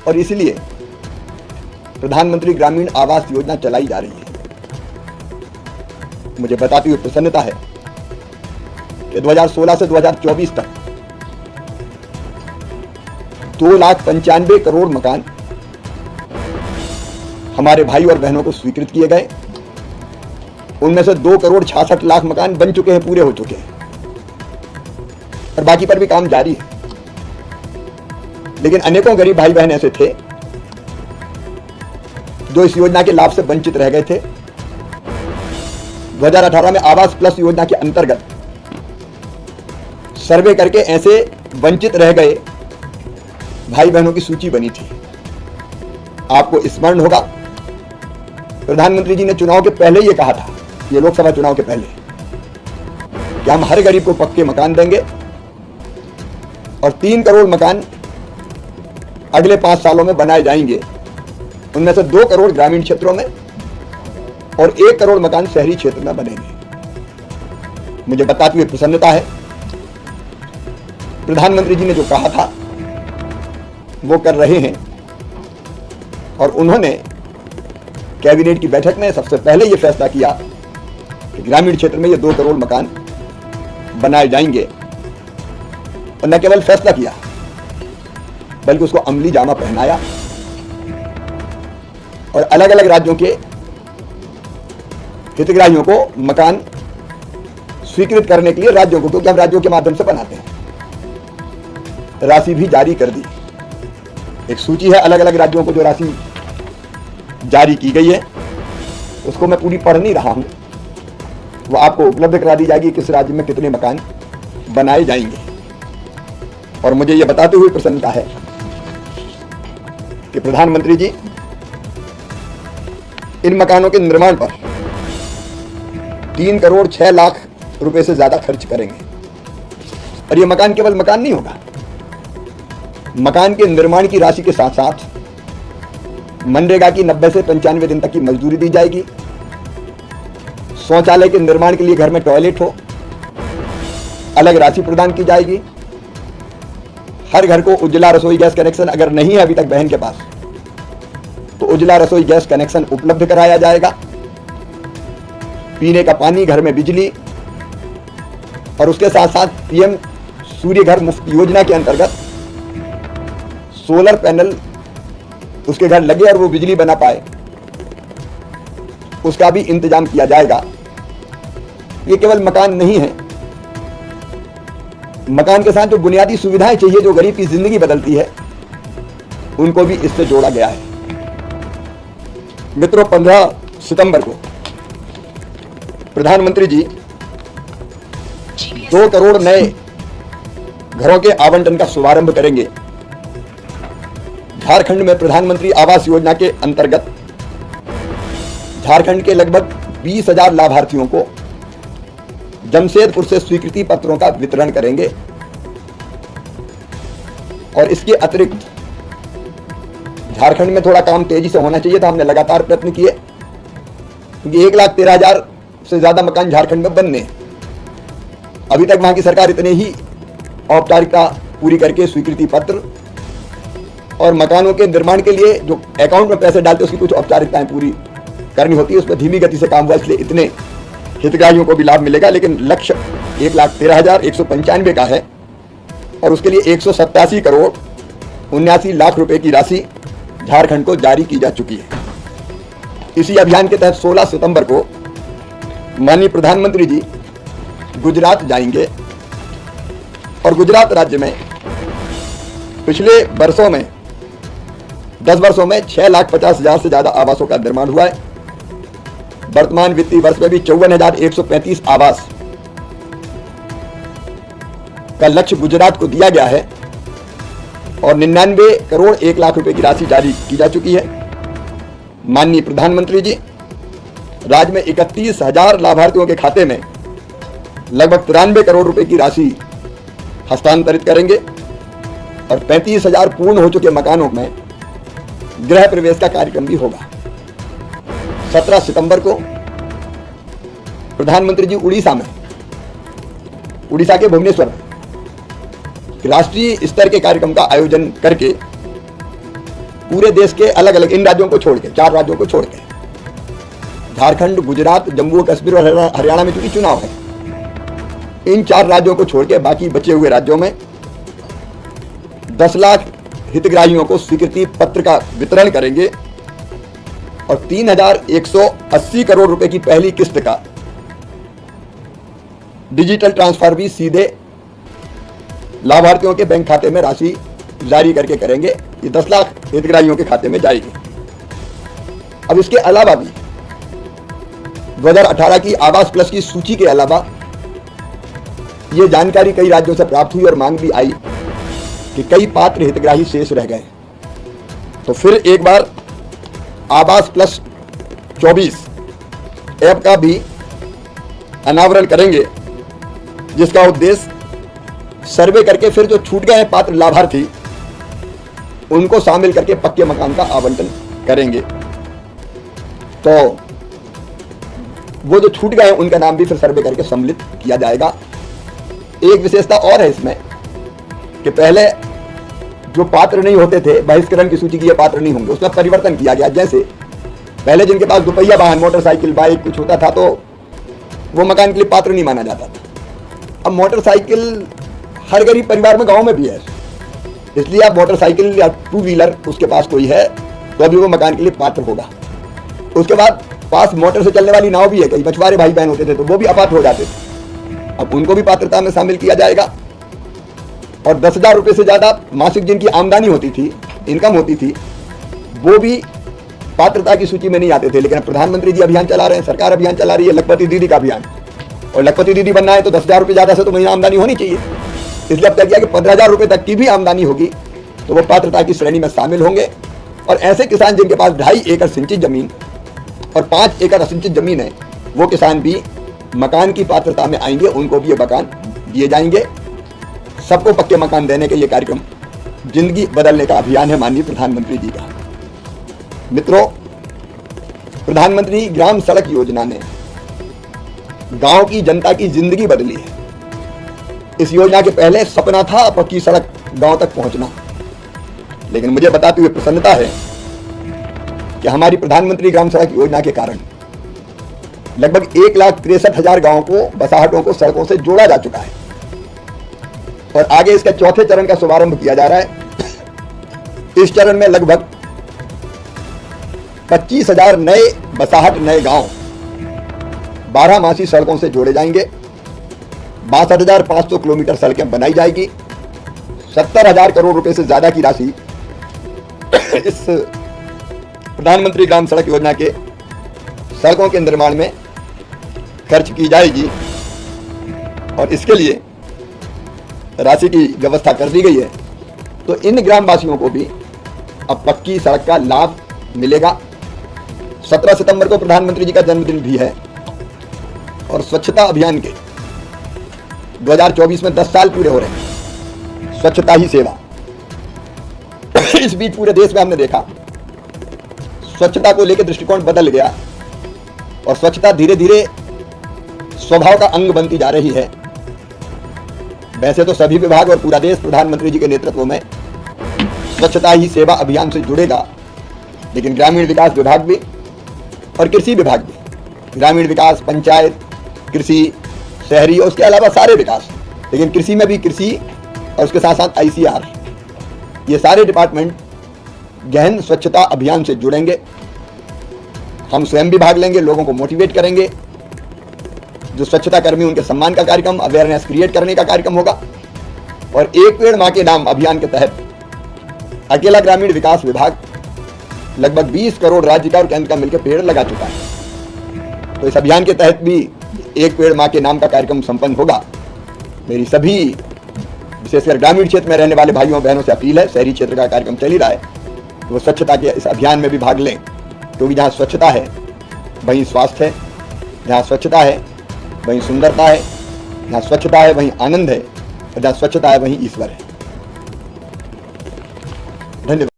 और इसलिए प्रधानमंत्री ग्रामीण आवास योजना चलाई जा रही है। मुझे बताते हुए प्रसन्नता है कि 2016 से 2024 तक 2,95,00,000 करोड़ मकान हमारे भाई और बहनों को स्वीकृत किए गए। उनमें से 2,66,00,000 मकान बन चुके हैं, पूरे हो चुके हैं, और बाकी पर भी काम जारी है। लेकिन अनेकों गरीब भाई बहन ऐसे थे जो इस योजना के लाभ से वंचित रह गए थे। 2018 में आवास प्लस योजना के अंतर्गत सर्वे करके ऐसे वंचित रह गए भाई बहनों की सूची बनी थी। आपको स्मरण होगा, प्रधानमंत्री जी ने चुनाव के पहले ये कहा था, ये लोकसभा चुनाव के पहले, कि हम हर गरीब को पक्के मकान देंगे और 3 करोड़ मकान अगले 5 सालों में बनाए जाएंगे। उनमें से 2 करोड़ ग्रामीण क्षेत्रों में और 1 करोड़ मकान शहरी क्षेत्र में बनेंगे। मुझे बताते हुए प्रसन्नता है, प्रधानमंत्री जी ने जो कहा था वो कर रहे हैं। और उन्होंने कैबिनेट की बैठक में सबसे पहले ये फैसला किया कि ग्रामीण क्षेत्र में ये 2 करोड़ मकान बनाए जाएंगे। और न केवल फैसला किया बल्कि उसको अमली जामा पहनाया और अलग अलग राज्यों के हितग्राहियों को मकान स्वीकृत करने के लिए राज्यों को, क्योंकि हम राज्यों के माध्यम से बनाते हैं, राशि भी जारी कर दी। एक सूची है अलग अलग राज्यों को जो राशि जारी की गई है, उसको मैं पूरी पढ़ नहीं रहा हूं, वो आपको उपलब्ध करा दी जाएगी किस राज्य में कितने मकान बनाए जाएंगे। और मुझे ये बताते हुए प्रसन्नता है कि प्रधानमंत्री जी इन मकानों के निर्माण पर 3 करोड़ 6 लाख रुपए से ज्यादा खर्च करेंगे। और ये मकान केवल मकान नहीं होगा, मकान के निर्माण की राशि के साथ साथ मनरेगा की 90 से 95 दिन तक की मजदूरी दी जाएगी। शौचालय के निर्माण के लिए घर में टॉयलेट हो, अलग राशि प्रदान की जाएगी। हर घर को उज्ज्वला रसोई गैस कनेक्शन अगर नहीं है अभी तक बहन के पास, तो उज्ज्वला रसोई गैस कनेक्शन उपलब्ध कराया जाएगा। पीने का पानी, घर में बिजली, और उसके साथ साथ पीएम सूर्य घर मुफ्त योजना के अंतर्गत सोलर पैनल उसके घर लगे और वो बिजली बना पाए, उसका भी इंतजाम किया जाएगा। ये केवल मकान नहीं है, मकान के साथ जो बुनियादी सुविधाएं चाहिए जो गरीब की जिंदगी बदलती है, उनको भी इससे जोड़ा गया है। मित्रों, 15 सितंबर को प्रधानमंत्री जी 2 करोड़ नए घरों के आवंटन का शुभारंभ करेंगे। झारखंड में प्रधानमंत्री आवास योजना के अंतर्गत झारखंड के लगभग 20,000 लाभार्थियों को जमशेदपुर से स्वीकृति पत्रों का वितरण करेंगे। और इसके अतिरिक्त झारखंड में थोड़ा काम तेजी से होना चाहिए था, हमने लगातार प्रयत्न किए, क्योंकि 1,13,000 से ज्यादा मकान झारखंड में बनने। अभी तक वहां की सरकार इतने ही औपचारिकता पूरी करके स्वीकृति पत्र और मकानों के निर्माण के लिए जो अकाउंट में पैसे डालते उसकी कुछ औपचारिकताएं पूरी करनी होती है, उसमें धीमी गति से काम हुआ, इसलिए इतने हितग्राहियों को भी लाभ मिलेगा। लेकिन लक्ष्य 1,13,195 का है और उसके लिए 187 करोड़ 79 लाख रुपए की राशि झारखंड को जारी की जा चुकी है। इसी अभियान के तहत 16 सितंबर को माननीय प्रधानमंत्री जी गुजरात जाएंगे और गुजरात राज्य में पिछले वर्षों में 10 वर्षों में 6,50,000 से ज्यादा आवासों का निर्माण हुआ है। वर्तमान वित्तीय वर्ष में भी 54,135 आवास का लक्ष्य गुजरात को दिया गया है और 99 करोड़ 1 लाख रुपए की राशि जारी की जा चुकी है। माननीय प्रधानमंत्री जी राज्य में 31,000 लाभार्थियों के खाते में लगभग 93 करोड़ रुपए की राशि हस्तांतरित करेंगे और 35,000 पूर्ण हो चुके मकानों में गृह प्रवेश का कार्यक्रम भी होगा। 17 सितंबर को प्रधानमंत्री जी उड़ीसा के भुवनेश्वर में राष्ट्रीय स्तर के कार्यक्रम का आयोजन करके पूरे देश के अलग अलग इन राज्यों को छोड़ के, 4 राज्यों को छोड़ के, झारखंड, गुजरात, जम्मू कश्मीर और हरियाणा में चूंकि चुनाव है, इन 4 राज्यों को छोड़ के बाकी बचे हुए राज्यों में 10 लाख हितग्राहियों को स्वीकृति पत्र का वितरण करेंगे और 3,180 करोड़ रुपए की पहली किस्त का डिजिटल ट्रांसफर भी सीधे लाभार्थियों के बैंक खाते में राशि जारी करके करेंगे। ये 10 लाख हितग्राहियों के खाते में जाएगी। अब इसके अलावा भी 2018 की आवास प्लस की सूची के अलावा ये जानकारी कई राज्यों से प्राप्त हुई और मांग भी आई कि कई पात्र हितग्राही शेष रह गए। तो फिर एक बार आवास प्लस 24 ऐप का भी अनावरण करेंगे, जिसका उद्देश्य सर्वे करके फिर जो छूट गए हैं पात्र लाभार्थी, उनको शामिल करके पक्के मकान का आवंटन करेंगे। तो वो जो छूट गए हैं उनका नाम भी फिर सर्वे करके सम्मिलित किया जाएगा। एक विशेषता और है इसमें कि पहले जो पात्र नहीं होते थे, बहिष्करण की सूची की ये पात्र नहीं होंगे, उसमें परिवर्तन किया गया। जैसे पहले जिनके पास दुपहिया वाहन, मोटरसाइकिल, बाइक कुछ होता था तो वो मकान के लिए पात्र नहीं माना जाता था। अब मोटरसाइकिल हर गरीब परिवार में गांव में भी है, इसलिए अब मोटरसाइकिल या 2 व्हीलर उसके पास कोई है तो अभी वो मकान के लिए पात्र होगा। उसके बाद पास मोटर से चलने वाली नाव भी है, कई मछुआरे भाई बहन होते थे तो वो भी अपात्र हो जाते थे, अब उनको भी पात्रता में शामिल किया जाएगा। और 10,000 रुपये से ज़्यादा मासिक जिनकी आमदनी होती थी, इनकम होती थी, वो भी पात्रता की सूची में नहीं आते थे। लेकिन प्रधानमंत्री जी अभियान चला रहे हैं, सरकार अभियान चला रही है लखपति दीदी का अभियान, और लखपति दीदी बनना है तो 10,000 रुपये ज़्यादा से तो महीना आमदनी होनी चाहिए। इसलिए अब तय किया कि 15,000 रुपये तक की भी आमदनी होगी तो वो पात्रता की श्रेणी में शामिल होंगे। और ऐसे किसान जिनके पास 2.5 एकड़ सिंचित जमीन और 5 एकड़ असिंचित जमीन है, वो किसान भी मकान की पात्रता में आएंगे, उनको भी ये मकान दिए जाएंगे। सबको पक्के मकान देने का ये कार्यक्रम जिंदगी बदलने का अभियान है माननीय प्रधानमंत्री जी का। मित्रों, प्रधानमंत्री ग्राम सड़क योजना ने गांव की जनता की जिंदगी बदली है। इस योजना के पहले सपना था पक्की सड़क गांव तक पहुंचना, लेकिन मुझे बताते हुए प्रसन्नता है कि हमारी प्रधानमंत्री ग्राम सड़क योजना के कारण लगभग 1,63,000 गांवों को, बसाहटों को सड़कों से जोड़ा जा चुका है और आगे इसका 4थे चरण का शुभारंभ किया जा रहा है। इस चरण में लगभग 25,000 नए बसाहट, नए गांव 12 मासी सड़कों से जोड़े जाएंगे। 62,500 किलोमीटर सड़कें बनाई जाएगी। 70,000 करोड़ रुपए से ज्यादा की राशि इस प्रधानमंत्री ग्राम सड़क योजना के सड़कों के निर्माण में खर्च की जाएगी और इसके लिए राशि की व्यवस्था कर दी गई है। तो इन ग्रामवासियों को भी अब पक्की सड़क का लाभ मिलेगा। 17 सितंबर को प्रधानमंत्री जी का जन्मदिन भी है और स्वच्छता अभियान के 2024 में 10 साल पूरे हो रहे हैं। स्वच्छता ही सेवा। इस बीच पूरे देश में हमने देखा स्वच्छता को लेकर दृष्टिकोण बदल गया और स्वच्छता धीरे धीरे स्वभाव का अंग बनती जा रही है। वैसे तो सभी विभाग और पूरा देश प्रधानमंत्री जी के नेतृत्व में स्वच्छता ही सेवा अभियान से जुड़ेगा, लेकिन ग्रामीण विकास विभाग भी और कृषि विभाग भी, ग्रामीण विकास, पंचायत, कृषि, शहरी और उसके अलावा सारे विकास, लेकिन कृषि में भी कृषि और उसके साथ साथ ICR, ये सारे डिपार्टमेंट गहन स्वच्छता अभियान से जुड़ेंगे। हम स्वयं भी भाग लेंगे, लोगों को मोटिवेट करेंगे। जो स्वच्छता कर्मी उनके सम्मान का कार्यक्रम, अवेयरनेस क्रिएट करने का कार्यक्रम होगा। और एक पेड़ मां के नाम अभियान के तहत अकेला ग्रामीण विकास विभाग लगभग 20 करोड़ राज्य का और केंद्र का मिलकर पेड़ लगा चुका है। तो इस अभियान के तहत भी एक पेड़ मां के नाम का कार्यक्रम संपन्न होगा। मेरी सभी विशेषकर ग्रामीण क्षेत्र में रहने वाले भाइयों बहनों से अपील है, शहरी क्षेत्र का कार्यक्रम चल ही रहा है, तो वो स्वच्छता के इस अभियान में भी भाग लें, क्योंकि जहाँ स्वच्छता है वहीं स्वास्थ्य है, जहाँ स्वच्छता है वहीं सुंदरता है, जहाँ स्वच्छता है वहीं आनंद है, और जहाँ स्वच्छता है वहीं ईश्वर है। धन्यवाद।